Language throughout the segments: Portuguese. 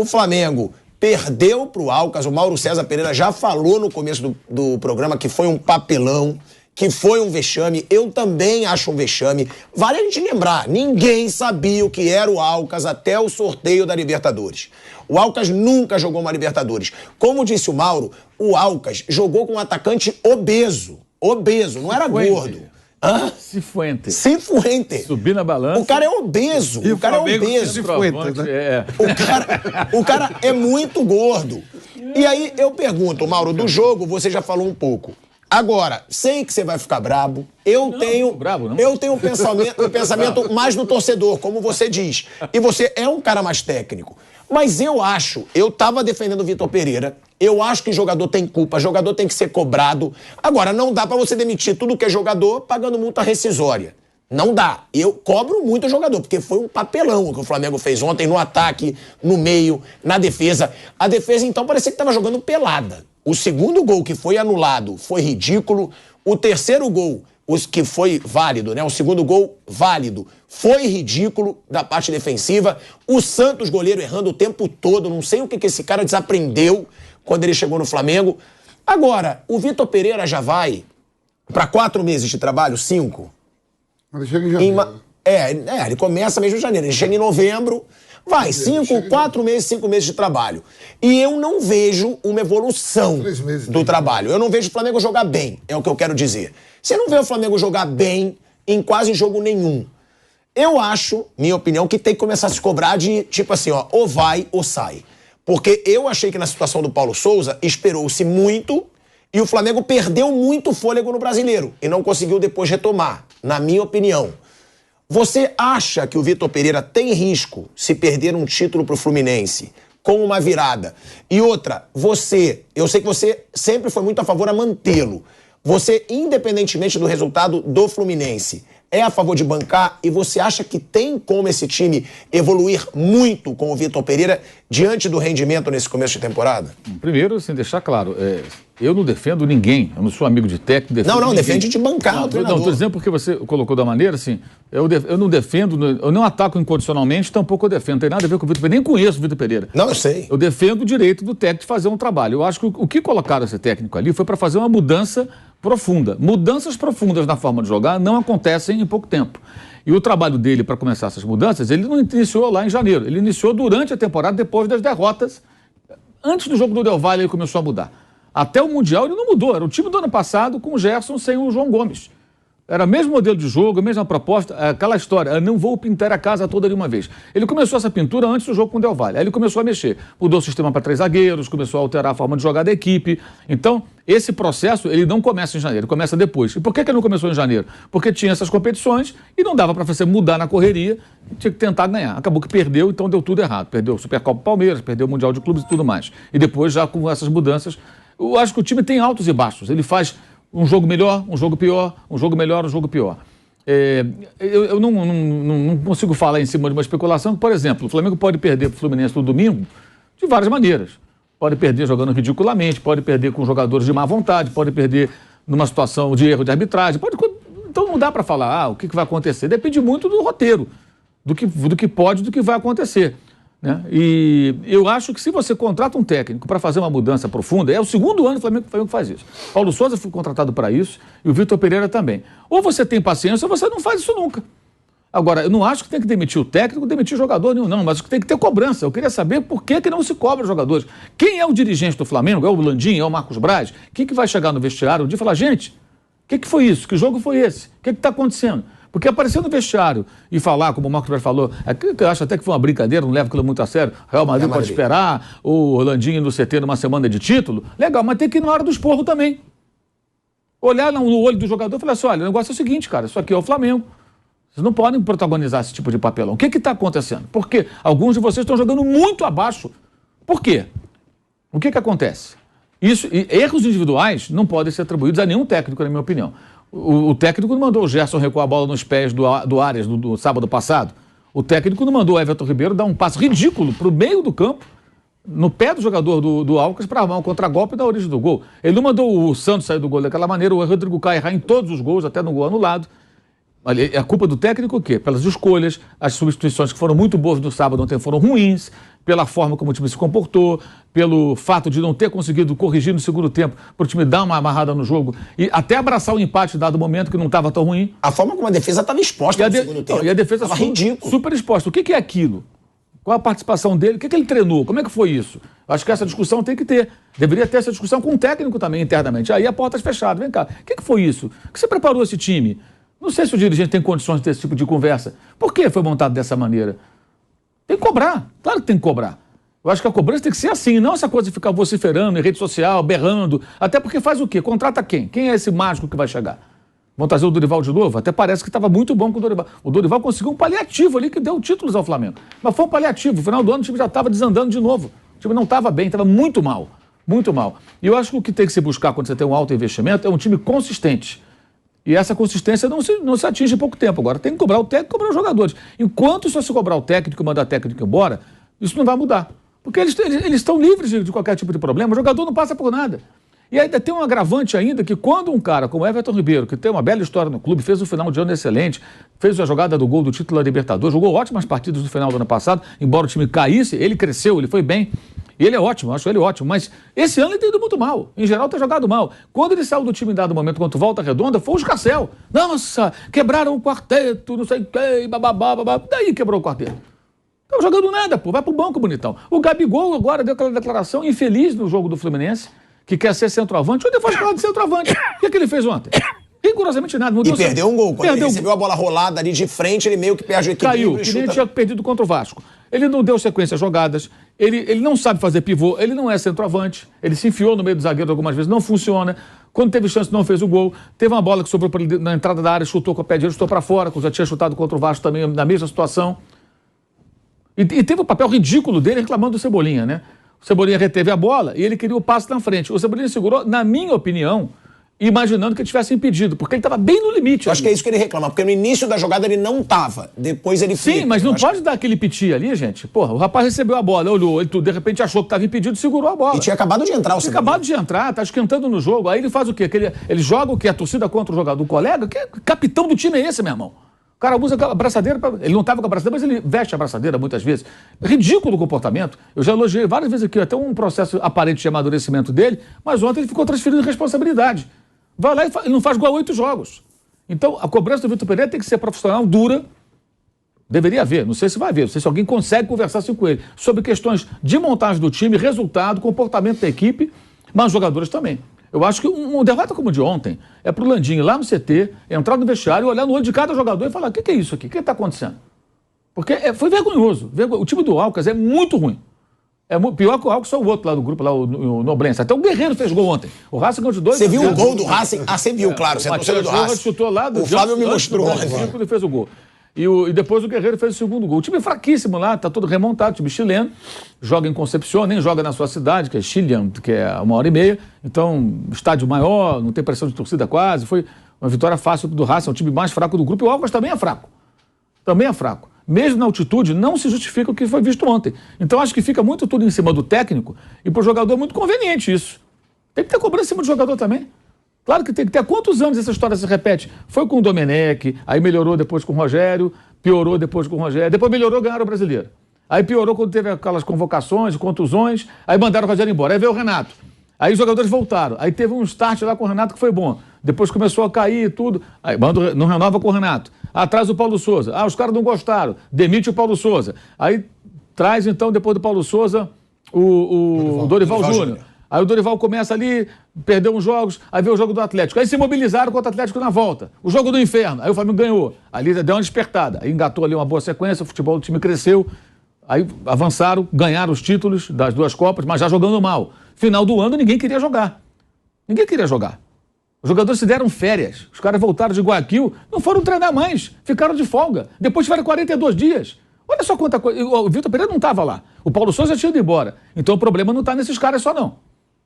O Flamengo perdeu para o Alcas. O Mauro César Pereira já falou no começo do programa que foi um papelão, que foi um vexame. Eu também acho um vexame. Vale a gente lembrar, ninguém sabia o que era o Alcas até o sorteio da Libertadores. O Alcas nunca jogou uma Libertadores. Como disse o Mauro, o Alcas jogou com um atacante obeso. Obeso, não era gordo. Cifuente. Subir na balança. O cara é obeso. E o cara é obeso. O cara é muito gordo. E aí eu pergunto, Mauro, do jogo você já falou um pouco. Agora, sei que você vai ficar brabo. Eu tenho um pensamento mais do torcedor, como você diz. E você é um cara mais técnico. Mas eu tava defendendo o Vitor Pereira. Eu acho que jogador tem culpa, jogador tem que ser cobrado. Agora, não dá pra você demitir tudo que é jogador pagando multa rescisória. Não dá. Eu cobro muito o jogador, porque foi um papelão o que o Flamengo fez ontem no ataque, no meio, na defesa. A defesa, então, parecia que tava jogando pelada. O segundo gol que foi anulado foi ridículo. O terceiro gol, que foi válido, né? O segundo gol válido, foi ridículo da parte defensiva. O Santos, goleiro, errando o tempo todo. Não sei o que esse cara desaprendeu quando ele chegou no Flamengo. Agora, o Vitor Pereira já vai para 4 meses de trabalho, 5. Ele chega em janeiro. Ele começa mesmo em janeiro. Ele chega em novembro. Vai, 4 meses, 5 meses de trabalho. E eu não vejo uma evolução do trabalho. Eu não vejo o Flamengo jogar bem, é o que eu quero dizer. Você não vê o Flamengo jogar bem em quase jogo nenhum. Eu acho, minha opinião, que tem que começar a se cobrar de, tipo assim, ó, ou vai ou sai. Porque eu achei que na situação do Paulo Souza, esperou-se muito e o Flamengo perdeu muito fôlego no Brasileiro e não conseguiu depois retomar, na minha opinião. Você acha que o Vitor Pereira tem risco se perder um título pro Fluminense com uma virada? E outra, eu sei que você sempre foi muito a favor a mantê-lo. Você, independentemente do resultado do Fluminense, é a favor de bancar e você acha que tem como esse time evoluir muito com o Vitor Pereira diante do rendimento nesse começo de temporada? Primeiro, assim, deixar claro, eu não defendo ninguém, eu não sou amigo de técnico, defende de bancar o treinador. Não, estou dizendo porque você colocou da maneira, assim, eu não defendo, eu não ataco incondicionalmente, tampouco eu defendo, não tem nada a ver com o Vitor Pereira, nem conheço o Vitor Pereira. Não, eu sei. Eu defendo o direito do técnico de fazer um trabalho. Eu acho que o que colocaram esse técnico ali foi para fazer uma mudança profunda. Mudanças profundas na forma de jogar não acontecem em pouco tempo. E o trabalho dele para começar essas mudanças, ele não iniciou lá em janeiro, ele iniciou durante a temporada, depois das derrotas. Antes do jogo do Del Valle ele começou a mudar. Até o Mundial ele não mudou, era o time do ano passado com o Gerson sem o João Gomes. Era o mesmo modelo de jogo, a mesma proposta, aquela história, eu não vou pintar a casa toda de uma vez. Ele começou essa pintura antes do jogo com o Del Valle, aí ele começou a mexer, mudou o sistema para 3 zagueiros, começou a alterar a forma de jogar da equipe. Então, esse processo, ele não começa em janeiro, ele começa depois. E por que ele não começou em janeiro? Porque tinha essas competições e não dava para você mudar na correria, tinha que tentar ganhar. Acabou que perdeu, então deu tudo errado. Perdeu o Supercopa Palmeiras, perdeu o Mundial de Clubes e tudo mais. E depois, já com essas mudanças, eu acho que o time tem altos e baixos, ele faz um jogo melhor, um jogo pior, um jogo melhor, um jogo pior. Eu não consigo falar em cima de uma especulação. Por exemplo, o Flamengo pode perder para o Fluminense no domingo de várias maneiras. Pode perder jogando ridiculamente, pode perder com jogadores de má vontade, pode perder numa situação de erro de arbitragem. Então não dá para falar o que vai acontecer. Depende muito do roteiro, do que pode, do que vai acontecer. Né? E eu acho que se você contrata um técnico para fazer uma mudança profunda, é o segundo ano que o Flamengo faz isso. Paulo Souza foi contratado para isso e o Vitor Pereira também. Ou você tem paciência ou você não faz isso nunca. Agora, eu não acho que tem que demitir o técnico, demitir jogador nenhum, não, mas tem que ter cobrança. Eu queria saber por que não se cobra os jogadores. Quem é o dirigente do Flamengo? É o Landim? É o Marcos Braz? Quem que vai chegar no vestiário um dia e falar, gente, o que foi isso? Que jogo foi esse? O que está acontecendo? Porque aparecer no vestiário e falar, como o Marcos Braz falou, eu acho até que foi uma brincadeira, não leva aquilo muito a sério, Real Madrid pode esperar, o Rolandinho no CT numa semana de título, legal, mas tem que ir na hora do esporro também. Olhar no olho do jogador e falar assim, olha, o negócio é o seguinte, cara, isso aqui é o Flamengo. Vocês não podem protagonizar esse tipo de papelão. O que está acontecendo? Porque alguns de vocês estão jogando muito abaixo. Por quê? O que acontece? Erros individuais não podem ser atribuídos a nenhum técnico, na minha opinião. O técnico não mandou o Gerson recuar a bola nos pés do Arias do sábado passado. O técnico não mandou o Everton Ribeiro dar um passo ridículo para o meio do campo, no pé do jogador do Alcas, para armar um contragolpe da origem do gol. Ele não mandou o Santos sair do gol daquela maneira, o Rodrigo Caio errar em todos os gols, até no gol anulado. A culpa do técnico o quê? Pelas escolhas, as substituições que foram muito boas no sábado ontem foram ruins. pela forma como o time se comportou, pelo fato de não ter conseguido corrigir no segundo tempo para o time dar uma amarrada no jogo e até abraçar o empate dado momento que não estava tão ruim. A forma como a defesa estava exposta no segundo tempo. E a defesa estava super exposta. O que é aquilo? Qual a participação dele? O que ele treinou? Como é que foi isso? Acho que essa discussão tem que ter. Deveria ter essa discussão com o técnico também, internamente. Aí a portas fechadas. Vem cá, o que foi isso? O que você preparou esse time? Não sei se o dirigente tem condições de ter esse tipo de conversa. Por que foi montado dessa maneira? Tem que cobrar. Claro que tem que cobrar. Eu acho que a cobrança tem que ser assim, não essa coisa de ficar vociferando em rede social, berrando. Até porque faz o quê? Contrata quem? Quem é esse mágico que vai chegar? Vão trazer o Dorival de novo? Até parece que estava muito bom com o Dorival. O Dorival conseguiu um paliativo ali que deu títulos ao Flamengo. Mas foi um paliativo. No final do ano o time já estava desandando de novo. O time não estava bem, estava muito mal. Muito mal. E eu acho que o que tem que se buscar quando você tem um alto investimento é um time consistente. E essa consistência não se atinge em pouco tempo. Agora tem que cobrar o técnico e cobrar os jogadores. Enquanto só se cobrar o técnico e mandar o técnico embora, isso não vai mudar. Porque eles estão livres de qualquer tipo de problema. O jogador não passa por nada. E ainda tem um agravante ainda que quando um cara como Everton Ribeiro, que tem uma bela história no clube, fez um final de ano excelente, fez a jogada do gol do título da Libertadores, jogou ótimas partidas no final do ano passado, embora o time caísse, ele cresceu, ele foi bem. E ele é ótimo, acho ele ótimo, mas esse ano ele tem ido muito mal. Em geral, tem jogado mal. Quando ele saiu do time em dado momento contra o Volta Redonda, foi o Escarcéu. Nossa, quebraram o quarteto, não sei o que, bababá. Daí quebrou o quarteto. Não tá jogando nada, pô, vai pro banco, bonitão. O Gabigol agora deu aquela declaração infeliz no jogo do Fluminense, que quer ser centroavante. Onde foi falar de centroavante? O que ele fez ontem? Rigorosamente nada. E perdeu um gol. Quando ele recebeu a bola rolada ali de frente, ele meio que perde o equilíbrio. Caiu, que nem tinha perdido contra o Vasco. Ele não deu sequência às jogadas, ele não sabe fazer pivô, ele não é centroavante, ele se enfiou no meio do zagueiro algumas vezes, não funciona. Quando teve chance, não fez o gol. Teve uma bola que sobrou na entrada da área, chutou com o pé direito, chutou para fora, já tinha chutado contra o Vasco também, na mesma situação. E teve o papel ridículo dele reclamando do Cebolinha, né? O Cebolinha reteve a bola e ele queria o passe na frente. O Cebolinha segurou, na minha opinião, imaginando que ele tivesse impedido, porque ele estava bem no limite. Eu acho que é isso que ele reclama, porque no início da jogada ele não estava, depois ele... Sim, mas não pode dar aquele piti ali, gente. Porra, o rapaz recebeu a bola, olhou, ele de repente achou que estava impedido, segurou a bola. E tinha acabado de entrar o Cebolinha. Acabado de entrar, tá esquentando no jogo. Aí ele faz o quê? Ele joga o quê? A torcida contra o jogador, o colega? Que capitão do time é esse, meu irmão? O cara usa a braçadeira, ele não estava com a braçadeira, mas ele veste a braçadeira muitas vezes. Ridículo o comportamento. Eu já elogiei várias vezes aqui, até um processo aparente de amadurecimento dele, mas ontem ele ficou transferindo responsabilidade. Vai lá e não faz gol a 8 jogos. Então, a cobrança do Vitor Pereira tem que ser profissional, dura. Deveria haver, não sei se vai haver, não sei se alguém consegue conversar assim com ele, sobre questões de montagem do time, resultado, comportamento da equipe, mas os jogadores também. Eu acho que um debate como o de ontem é pro Landim ir lá no CT, entrar no vestiário, olhar no olho de cada jogador e falar: o que é isso aqui? O que está acontecendo? Porque foi vergonhoso. O time do Alcas é muito ruim. É pior que o Alcas, só o outro lá do grupo, lá, o Noblense. Até o Guerreiro fez gol ontem. O Racing ganhou de 2. Você viu o gol do Racing? Ah, você viu, claro. Você é torcedor do Racing. Chutou lá do o Flávio me mostrou. Ele fez o gol. E depois o Guerreiro fez o segundo gol. O time é fraquíssimo lá, tá todo remontado, time chileno. Joga em Concepción, nem joga na sua cidade, que é Chilian, que é 1h30. Então, estádio maior, não tem pressão de torcida quase. Foi uma vitória fácil do Racing, é o time mais fraco do grupo. E o Alcas também é fraco. Também é fraco. Mesmo na altitude, não se justifica o que foi visto ontem. Então, acho que fica muito tudo em cima do técnico e para o jogador é muito conveniente isso. Tem que ter cobrança em cima do jogador também. Claro que tem que ter. Há quantos anos essa história se repete? Foi com o Domenech, aí melhorou depois com o Rogério, piorou depois com o Rogério, depois melhorou, ganharam o Brasileiro. Aí piorou quando teve aquelas convocações, contusões, aí mandaram o Rogério embora. Aí veio o Renato. Aí os jogadores voltaram. Aí teve um start lá com o Renato que foi bom. Depois começou a cair e tudo. Aí não renova com o Renato. Atrás o Paulo Souza. Ah, os caras não gostaram. Demite o Paulo Souza. Aí traz, então, depois do Paulo Souza, o Dorival Júnior. Aí o Dorival começa ali, perdeu uns jogos, aí veio o jogo do Atlético. Aí se mobilizaram contra o Atlético na volta. O jogo do inferno. Aí o Flamengo ganhou. Ali deu uma despertada. Aí engatou ali uma boa sequência, o futebol do time cresceu. Aí avançaram, ganharam os títulos das duas Copas, mas já jogando mal. Final do ano, ninguém queria jogar. Ninguém queria jogar. Os jogadores se deram férias. Os caras voltaram de Guayaquil, não foram treinar mais. Ficaram de folga. Depois tiveram 42 dias. Olha só quanta coisa. O Vitor Pereira não estava lá. O Paulo Souza já tinha ido embora. Então o problema não está nesses caras só, não.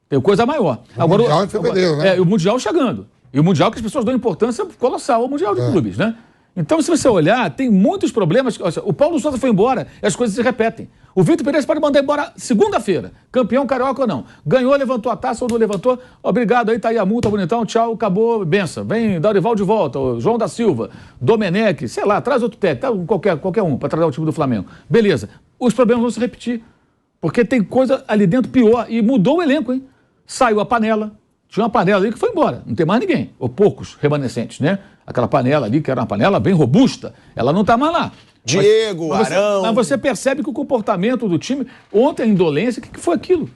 Tem coisa maior. Agora, Mundial em fevereiro, né? O Mundial chegando. E o Mundial que as pessoas dão importância colossal ao Mundial de Clubes, né? Então, se você olhar, tem muitos problemas. O Paulo Souza foi embora e as coisas se repetem. O Vitor Pereira pode mandar embora segunda-feira. Campeão carioca ou não. Ganhou, levantou a taça ou não levantou. Obrigado, aí tá aí a multa, bonitão, tchau, acabou, benção. Vem Dorival de volta, o João da Silva, Domenech, sei lá, traz outro técnico, qualquer um, para trazer o time do Flamengo. Beleza. Os problemas vão se repetir. Porque tem coisa ali dentro pior. E mudou o elenco, hein? Saiu a panela. Tinha uma panela ali que foi embora. Não tem mais ninguém. Ou poucos remanescentes, né? Aquela panela ali, que era uma panela bem robusta, ela não está mais lá. Diego, Arão... Mas você percebe que o comportamento do time... Ontem a indolência, o que foi aquilo?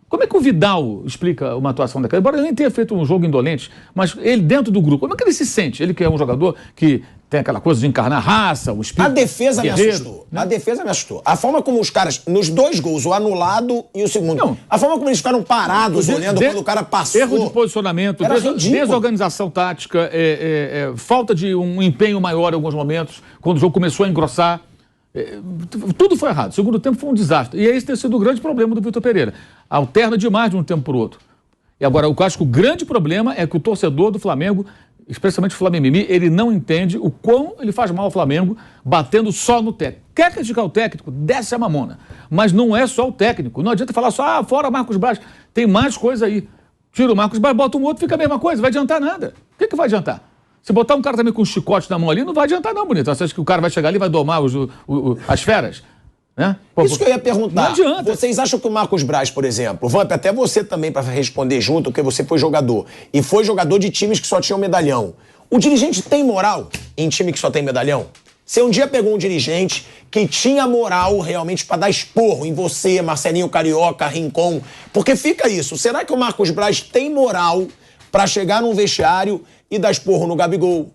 Como é que o Vidal explica uma atuação daquela? Embora ele nem tenha feito um jogo indolente, mas ele dentro do grupo, como é que ele se sente? Ele que é um jogador que tem aquela coisa de encarnar raça, o espírito. A defesa guerreiro, me assustou. Né? A defesa me assustou. A forma como os caras, nos 2 gols, o anulado e o segundo, não. A forma como eles ficaram parados olhando quando o cara passou. Erro de posicionamento, desorganização tática, falta de um empenho maior em alguns momentos, quando o jogo começou a engrossar. Tudo foi errado. O segundo tempo foi um desastre. E esse tem sido o grande problema do Vitor Pereira. Alterna demais de um tempo para o outro. E agora, eu acho que o grande problema é que o torcedor do Flamengo, especialmente o Flamengo, ele não entende o quão ele faz mal ao Flamengo batendo só no técnico. Quer criticar o técnico? Desce a mamona. Mas não é só o técnico. Não adianta falar só, fora Marcos Braz. Tem mais coisa aí. Tira o Marcos Braz, bota um outro, fica a mesma coisa. Vai adiantar nada. O que vai adiantar? Se botar um cara também com um chicote na mão ali, não vai adiantar não, bonito. Você acha que o cara vai chegar ali e vai domar as feras? Né? Isso que eu ia perguntar. Não adianta. Vocês acham que o Marcos Braz, por exemplo, Vamp, até você também para responder junto, porque você foi jogador, e foi jogador de times que só tinham medalhão. O dirigente tem moral em time que só tem medalhão? Você um dia pegou um dirigente que tinha moral realmente para dar esporro em você, Marcelinho Carioca, Rincon, porque fica isso. Será que o Marcos Braz tem moral para chegar num vestiário e dar esporro no Gabigol,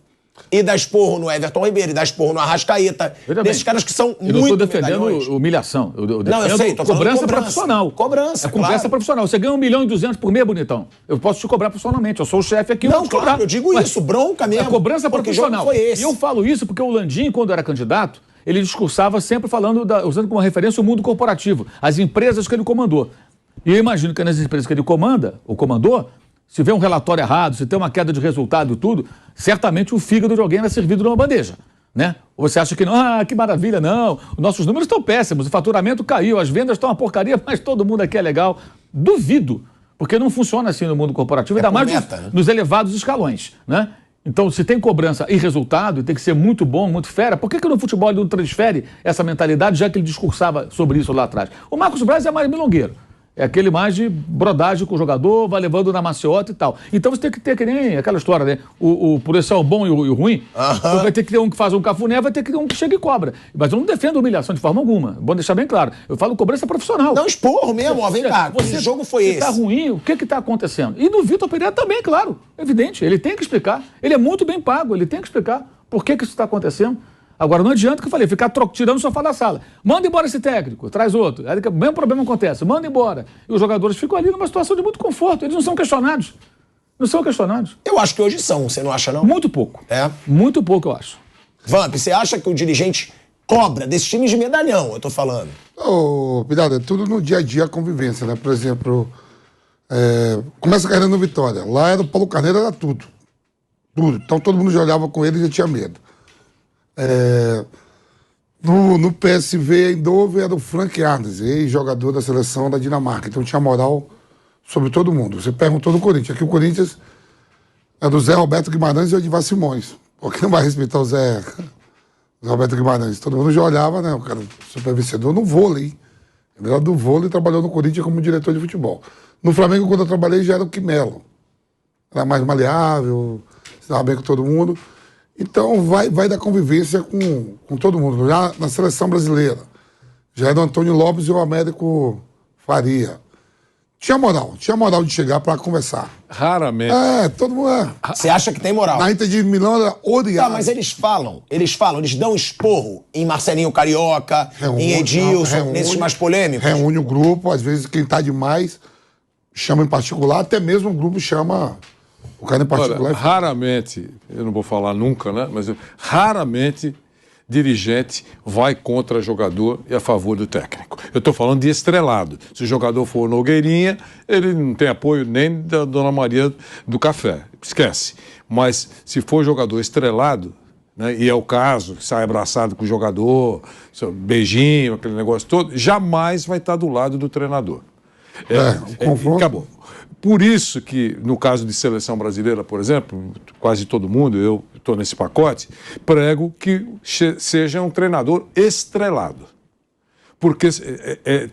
e dar esporro no Everton Ribeiro, e dar esporro no Arrascaeta, desses caras que são muito medalhões? Eu não estou defendendo humilhação. Eu defendo não, eu sei, tô falando cobrança profissional. Cobrança, cobrança profissional. Você ganha 1.200.000 por mês, bonitão. Eu posso te cobrar profissionalmente. Eu sou o chefe aqui. Não, claro, eu digo isso, bronca mesmo. É cobrança profissional. Foi esse. E eu falo isso porque o Landim, quando era candidato, ele discursava sempre usando como referência o mundo corporativo, as empresas que ele comandou. E eu imagino que nas empresas que ele comandou, se vê um relatório errado, se tem uma queda de resultado e tudo, certamente o fígado de alguém era servido numa bandeja, né? Ou você acha que não, que maravilha, não, nossos números estão péssimos, o faturamento caiu, as vendas estão uma porcaria, mas todo mundo aqui é legal. Duvido, porque não funciona assim no mundo corporativo, ainda mais nos elevados escalões, né? Então, se tem cobrança e resultado, e tem que ser muito bom, muito fera, por que no futebol ele não transfere essa mentalidade, já que ele discursava sobre isso lá atrás? O Marcos Braz é mais milongueiro. É aquele mais de brodagem com o jogador, vai levando na maciota e tal. Então você tem que ter que nem aquela história, né? Por esse é o bom e o ruim. Então vai ter que ter um que faz um cafuné, vai ter que ter um que chega e cobra. Mas eu não defendo humilhação de forma alguma. Bom deixar bem claro. Eu falo cobrança profissional. Não, esporro mesmo, ó, vem cá. Que jogo foi esse? Tá ruim, o que está acontecendo? E no Vitor Pereira também, claro. Evidente, ele tem que explicar. Ele é muito bem pago, ele tem que explicar por que isso está acontecendo. Agora, não adianta que eu falei, ficar tirando o sofá da sala. Manda embora esse técnico, traz outro. Aí o mesmo problema acontece, manda embora. E os jogadores ficam ali numa situação de muito conforto. Eles não são questionados. Não são questionados. Eu acho que hoje são, você não acha, não? Muito pouco. É? Muito pouco, eu acho. Vamp, você acha que o dirigente cobra desses times de medalhão, eu tô falando? Ô, Pirada, é tudo no dia a dia a convivência, né? Por exemplo, começa a carreira no Vitória. Lá era o Paulo Carneiro, era tudo. Tudo. Então todo mundo já olhava com ele e já tinha medo. No PSV Eindhoven era o Frank Arnes, ex-jogador da seleção da Dinamarca, então tinha moral sobre todo mundo. Você perguntou no Corinthians, aqui o Corinthians é do Zé Roberto Guimarães e o Edivar Simões. Por que não vai respeitar o Zé Roberto Guimarães? Todo mundo já olhava, né? O cara super vencedor no vôlei. Ele era do vôlei e trabalhou no Corinthians como diretor de futebol. No Flamengo, quando eu trabalhei, já era o Quimelo. Era mais maleável, se dava bem com todo mundo. Então vai da convivência com todo mundo. Já na seleção brasileira, já era o Antônio Lopes e o Américo Faria. Tinha moral de chegar para conversar. Raramente. Todo mundo Você acha que tem moral? Na Inter de Milão era odiado. Tá, mas eles dão esporro em Marcelinho Carioca, em Edilson, nesses mais polêmicos. Reúne o grupo, às vezes quem tá demais chama em particular, até mesmo o grupo chama o cara em particular. Olha, raramente, eu não vou falar nunca, né? Mas raramente dirigente vai contra jogador e a favor do técnico. Eu estou falando de estrelado. Se o jogador for Nogueirinha, ele não tem apoio nem da Dona Maria do Café. Esquece. Mas se for jogador estrelado, né, e é o caso, que sai abraçado com o jogador, beijinho, aquele negócio todo, jamais vai estar do lado do treinador. Acabou. Por isso que, no caso de seleção brasileira, por exemplo, quase todo mundo, eu estou nesse pacote, prego que seja um treinador estrelado. porque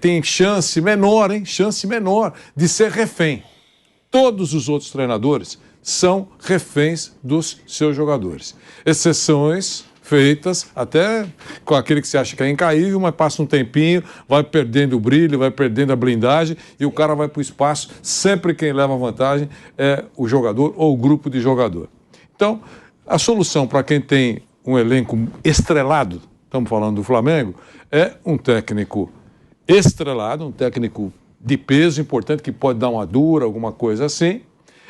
tem chance menor, chance menor de ser refém. Todos os outros treinadores são reféns dos seus jogadores. Exceções feitas até com aquele que você acha que é incaível, mas passa um tempinho, vai perdendo o brilho, vai perdendo a blindagem e o cara vai para o espaço. Sempre quem leva vantagem é o jogador ou o grupo de jogador. Então, a solução para quem tem um elenco estrelado, estamos falando do Flamengo, é um técnico estrelado, um técnico de peso importante que pode dar uma dura, alguma coisa assim,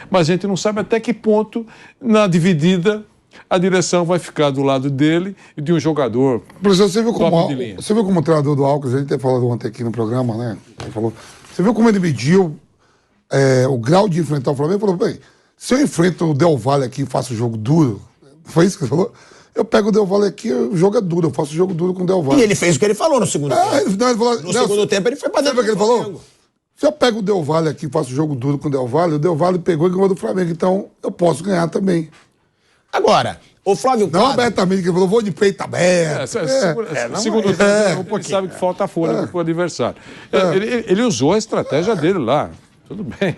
mas a gente não sabe até que ponto, na dividida, a direção vai ficar do lado dele e de um jogador. Professor, você viu como o treinador do Alcas, a gente tem falado ontem aqui no programa, né? Você viu como ele mediu o grau de enfrentar o Flamengo? Ele falou, bem, se eu enfrento o Del Valle aqui e faço jogo duro, foi isso que ele falou? Eu pego o Del Valle aqui, o jogo é duro, eu faço jogo duro com o Del Valle. E ele fez o que ele falou no segundo tempo. Ele falou, no segundo tempo ele foi pra dentro. Sabe o que ele falou? Se eu pego o Del Valle aqui e faço jogo duro com o Del Valle pegou e ganhou do Flamengo, então eu posso ganhar também. Agora, o Flávio Não abertamente, que ele falou, vou de peito aberto. Segundo tempo, ele sabe que falta folha para o adversário. Ele usou a estratégia dele lá, tudo bem.